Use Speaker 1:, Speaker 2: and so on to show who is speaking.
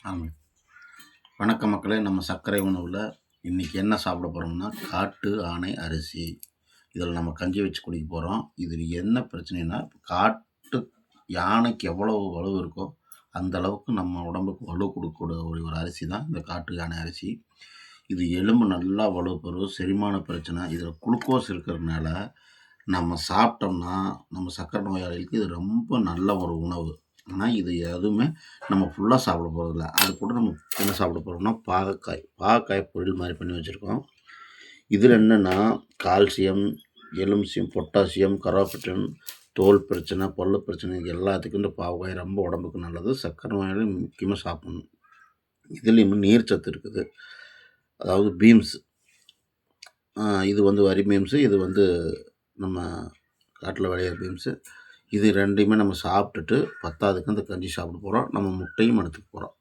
Speaker 1: ஆமாம். வணக்கம் மக்களே. நம்ம சர்க்கரை உணவில் இன்றைக்கி என்ன சாப்பிட போகிறோம்னா காட்டு ஆணை அரிசி. இதில் நம்ம கஞ்சி வச்சு குடிக்க போகிறோம். இதில் என்ன பிரச்சனைனா, காட்டு யானைக்கு எவ்வளோ வலு இருக்கோ அந்த அளவுக்கு நம்ம உடம்புக்கு வலு கொடுக்கக்கூடிய ஒரு அரிசி தான் இந்த காட்டு யானை அரிசி. இது எலும்பு நல்லா வலு பெறும். செரிமான பிரச்சனை, இதில் குளுக்கோஸ் இருக்கிறதுனால நம்ம சாப்பிட்டோம்னா நம்ம சர்க்கரை நோயாளிகளுக்கு இது ரொம்ப நல்ல ஒரு உணவு. ஆனால் இது எதுவுமே நம்ம ஃபுல்லாக சாப்பிட போகிறதில்ல. அது கூட நம்ம என்ன சாப்பிட போகிறோம்னா பாகக்காய் பொரியல் மாதிரி பண்ணி வச்சுருக்கோம். இதில் என்னென்னா கால்சியம், எலுமிச்சியம், பொட்டாசியம், கரோபட்டன், தோல் பிரச்சனை, பல்லு பிரச்சனை எல்லாத்துக்கும் இந்த பாவக்காய் ரொம்ப உடம்புக்கு நல்லது. சர்க்கரை நோயாளி முக்கியமாக சாப்பிடணும். இதுலேயும் நீர் சத்து இருக்குது. அதாவது பீன்ஸ், இது வரி பீன்ஸு, இது நம்ம காட்டில் விளையிற பீன்ஸு. இது ரெண்டையுமே நம்ம சாப்பிட்டுட்டு பத்தாவதுக்கு அந்த கஞ்சி சாப்பிட போகிறோம். நம்ம முட்டையும் எடுத்துக்க போகிறோம்.